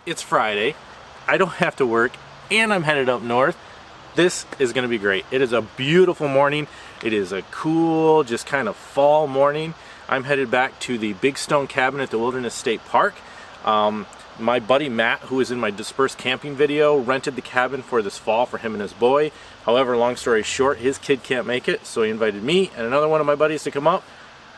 it's Friday, I don't have to work, and I'm headed up north. This is going to be great. It is a beautiful morning. It is a cool, just kind of fall morning. I'm headed back to the Big Stone Cabin at the Wilderness State Park. My buddy Matt, who was in my dispersed camping video, rented the cabin for this fall for him and his boy. However, long story short, his kid can't make it, so he invited me and another one of my buddies to come up.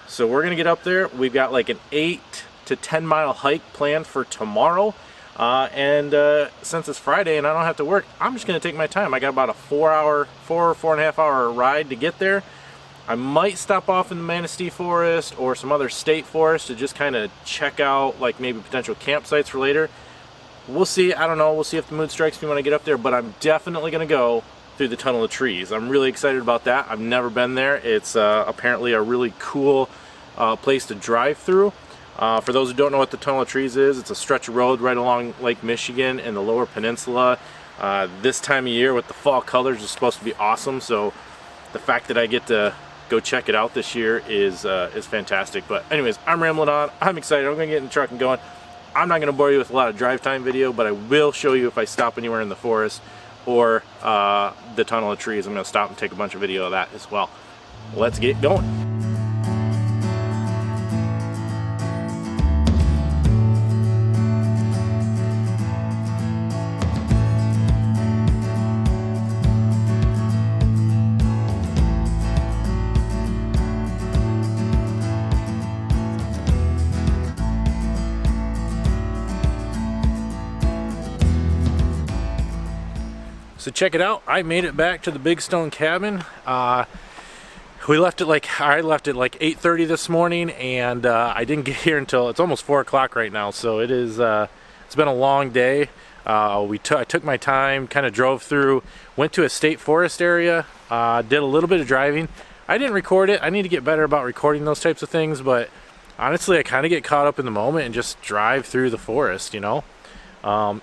So we're gonna get up there. We've got like an 8 to 10 mile hike planned for tomorrow. Since it's Friday and I don't have to work, I'm just gonna take my time. I got about a 4 and a half hour ride to get there. I might stop off in the Manistee Forest or some other state forest to just kind of check out like maybe potential campsites for later. We'll see. I don't know. We'll see if the mood strikes me when I get up there, but I'm definitely going to go through the Tunnel of Trees. I'm really excited about that. I've never been there. It's apparently a really cool place to drive through. For those who don't know what the Tunnel of Trees is, it's a stretch of road right along Lake Michigan in the Lower Peninsula. This time of year with the fall colors is supposed to be awesome, so the fact that I get to go check it out this year is fantastic. But anyways, I'm rambling on. I'm excited. I'm gonna get in the truck and going. I'm not gonna bore you with a lot of drive time video, but I will show you if I stop anywhere in the forest or the Tunnel of Trees. I'm gonna stop and take a bunch of video of that as well. Let's get going. So check it out, I made it back to the Big Stone Cabin. We left at I left at like 8:30 this morning, and I didn't get here until, it's almost 4 o'clock right now, so it is, it's been a long day. I took my time, kind of drove through, went to a state forest area, did a little bit of driving. I didn't record it. I need to get better about recording those types of things, but honestly, I kind of get caught up in the moment and just drive through the forest, you know.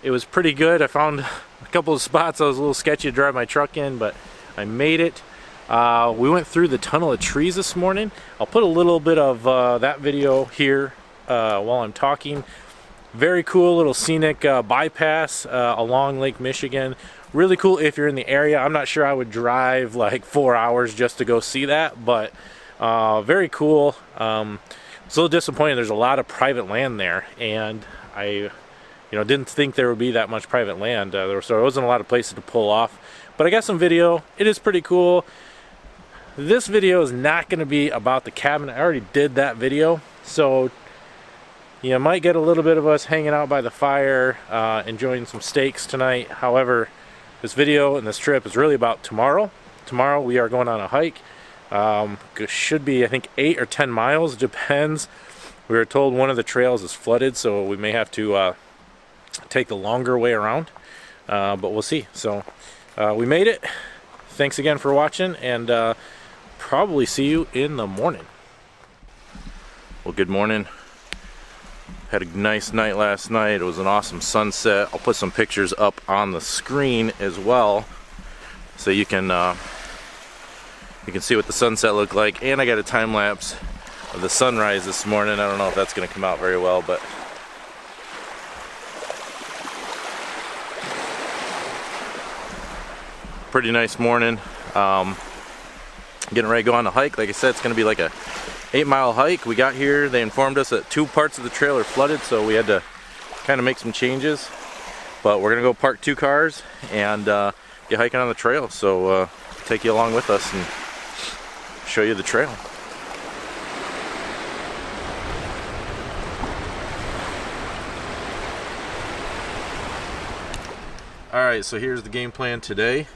It was pretty good. I found a couple of spots that was a little sketchy to drive my truck in, but I made it. We went through the Tunnel of Trees this morning. I'll put a little bit of that video here while I'm talking. Very cool little scenic bypass along Lake Michigan. Really cool if you're in the area. I'm not sure I would drive like 4 hours just to go see that, but very cool. It's a little disappointing. There's a lot of private land there, and I didn't think there would be that much private land. So there wasn't a lot of places to pull off. But I got some video. It is pretty cool. This video is not going to be about the cabin. I already did that video. So you might get a little bit of us hanging out by the fire, enjoying some steaks tonight. However, this video and this trip is really about tomorrow. Tomorrow we are going on a hike. It should be, I think, 8 or 10 miles. Depends. We were told one of the trails is flooded, so we may have to take the longer way around, but we'll see. So we made it. Thanks again for watching, and probably see you in the morning. Well, good morning. Had a nice night last night. It was an awesome sunset. I'll put some pictures up on the screen as well, so you can see what the sunset looked like. And I got a time lapse of the sunrise this morning. I don't know if that's going to come out very well, but pretty nice morning. Getting ready to go on the hike. Like I said, it's going to be like a 8-mile hike. We got here, they informed us that 2 parts of the trail are flooded, so we had to kind of make some changes. But we're going to go park 2 cars and get hiking on the trail. So take you along with us and show you the trail. Alright, so here's the game plan today.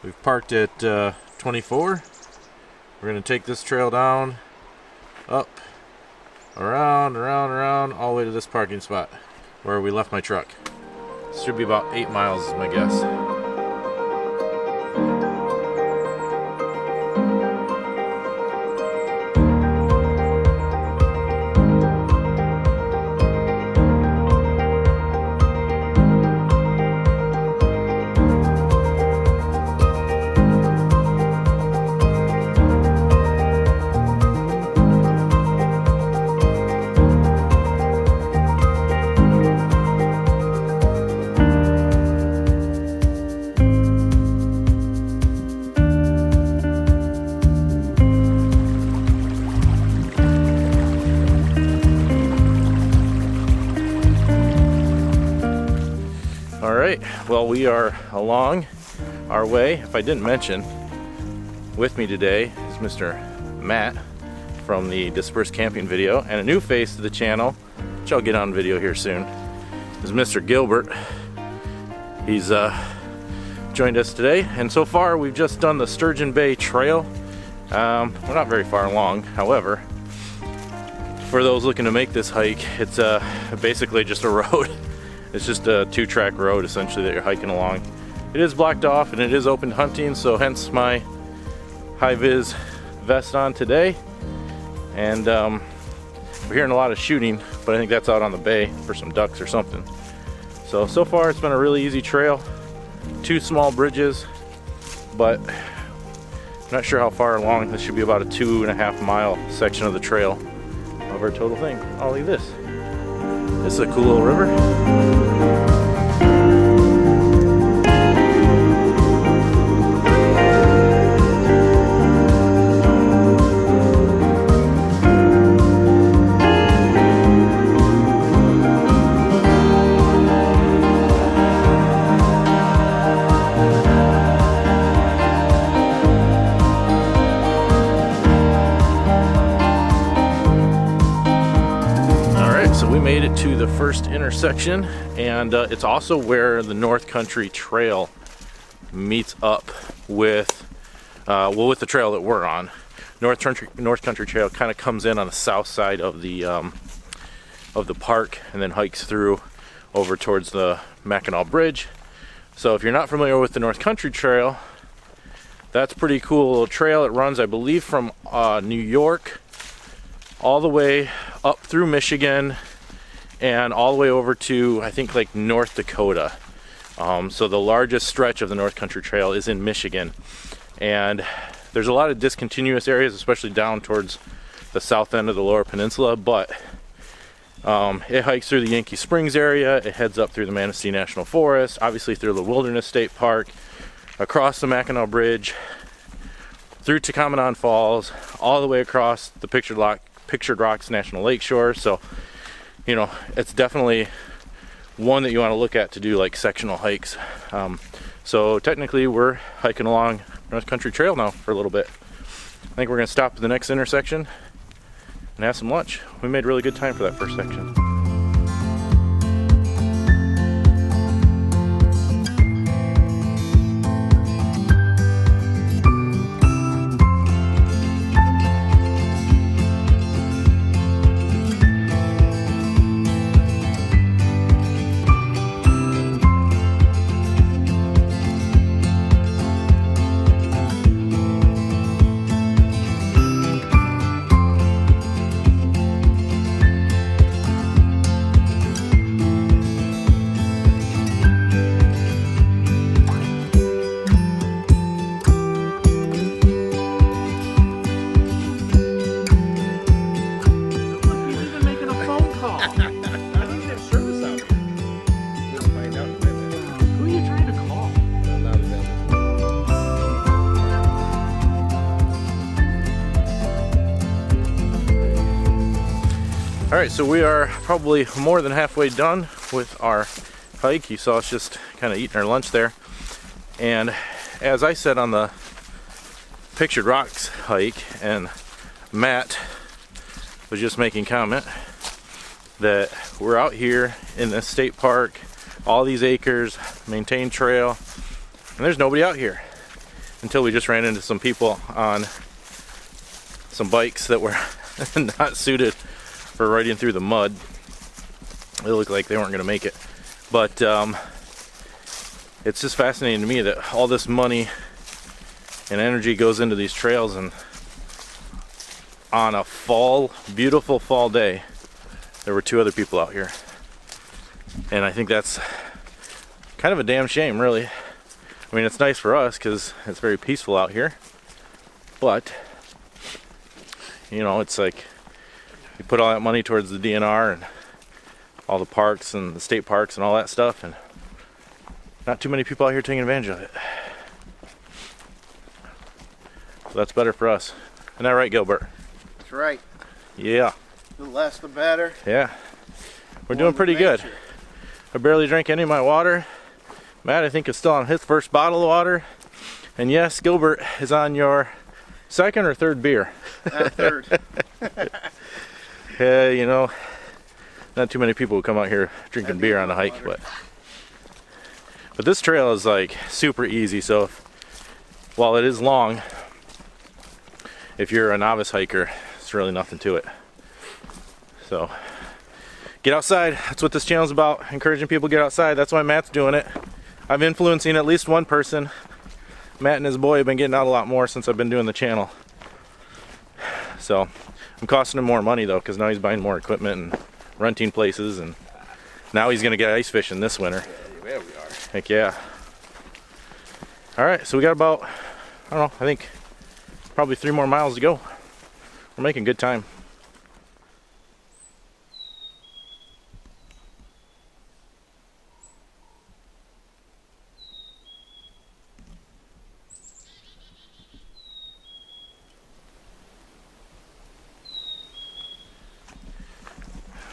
We've parked at 24. We're going to take this trail down, up, around, all the way to this parking spot where we left my truck. This should be about 8 miles is my guess. right, well, we are along our way. If I didn't mention, with me today is Mr. Matt from the Dispersed Camping video, and a new face to the channel, which I'll get on video here soon, is Mr. Gilbert. He's joined us today, and so far we've just done the Sturgeon Bay Trail. We're not very far along, however, for those looking to make this hike, it's basically just a road. It's just a 2-track road essentially that you're hiking along. It is blocked off and it is open hunting, so hence my high-vis vest on today. And we're hearing a lot of shooting, but I think that's out on the bay for some ducks or something. So far it's been a really easy trail. 2 small bridges, but I'm not sure how far along. This should be about a 2.5 mile section of the trail of our total thing. Oh, look at this. This is a cool little river. So we made it to the first intersection, and it's also where the North Country Trail meets up with, with the trail that we're on. North Country Trail kind of comes in on the south side of the park, and then hikes through over towards the Mackinac Bridge. So if you're not familiar with the North Country Trail, that's a pretty cool little trail. It runs, I believe, from New York all the way up through Michigan and all the way over to, I think, like North Dakota. So the largest stretch of the North Country Trail is in Michigan. And there's a lot of discontinuous areas, especially down towards the south end of the Lower Peninsula, but it hikes through the Yankee Springs area, it heads up through the Manistee National Forest, obviously through the Wilderness State Park, across the Mackinac Bridge, through Tacamanon Falls, all the way across the Pictured Rocks National Lakeshore. So, you know, it's definitely one that you want to look at to do like sectional hikes. So technically we're hiking along North Country Trail now for a little bit. I think we're going to stop at the next intersection and have some lunch. We made really good time for that first section. Alright, so we are probably more than halfway done with our hike. You saw us just kind of eating our lunch there. And as I said on the Pictured Rocks hike, and Matt was just making comment, that we're out here in this state park, all these acres, maintained trail, and there's nobody out here. Until we just ran into some people on some bikes that were not suited for riding through the mud. It looked like they weren't going to make it. But it's just fascinating to me that all this money and energy goes into these trails, and on a beautiful fall day, there were 2 other people out here. And I think that's kind of a damn shame, really. I mean, it's nice for us because it's very peaceful out here. But, you know, it's like you put all that money towards the DNR and all the parks and the state parks and all that stuff, and not too many people out here taking advantage of it. So that's better for us. Isn't that right, Gilbert? That's right. Yeah. The less the better. Yeah. We're doing pretty good. I barely drank any of my water. Matt, I think, is still on his first bottle of water. And yes, Gilbert is on your second or third beer. Third. Yeah, you know, not too many people who come out here drinking beer on a hike, but this trail is like super easy. So while it is long, if you're a novice hiker, it's really nothing to it. So get outside. That's what this channel is about, encouraging people to get outside. That's why Matt's doing it. I'm influencing at least one person. Matt and his boy have been getting out a lot more since I've been doing the channel. So I'm costing him more money though, because now he's buying more equipment and renting places, and now he's gonna get ice fishing this winter. Yeah, we are. Heck yeah. Alright, so we got about, I don't know, I think probably 3 more miles to go. We're making good time.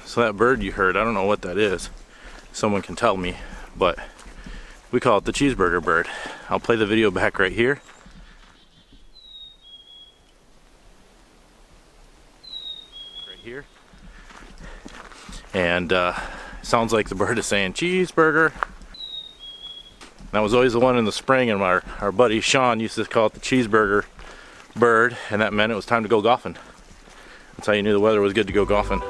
So that bird you heard, I don't know what that is. Someone can tell me, but we call it the Cheeseburger Bird. I'll play the video back right here. Right here. And sounds like the bird is saying cheeseburger. That was always the one in the spring, and our buddy Sean used to call it the Cheeseburger Bird, and that meant it was time to go golfing. That's how you knew the weather was good to go golfing.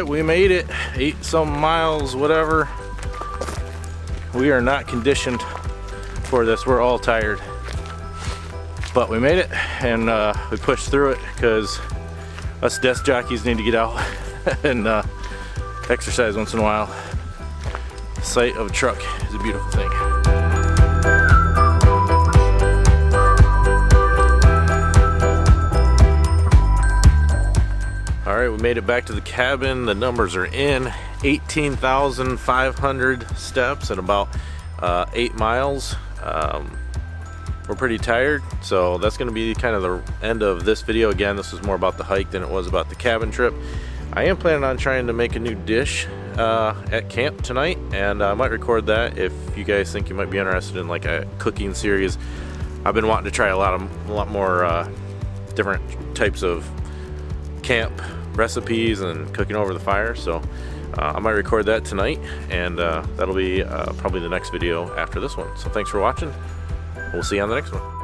We made it, 8 some miles, whatever. We are not conditioned for this. We're all tired, but we made it, and we pushed through it because us desk jockeys need to get out and exercise once in a while. The sight of a truck is a beautiful thing. Alright, we made it back to the cabin. The numbers are in. 18,500 steps at about 8 miles. We're pretty tired, so that's going to be kind of the end of this video. Again, this was more about the hike than it was about the cabin trip. I am planning on trying to make a new dish at camp tonight, and I might record that if you guys think you might be interested in like a cooking series. I've been wanting to try a lot more different types of camp recipes and cooking over the fire, so I might record that tonight, and that'll be probably the next video after this one. So thanks for watching. We'll see you on the next one.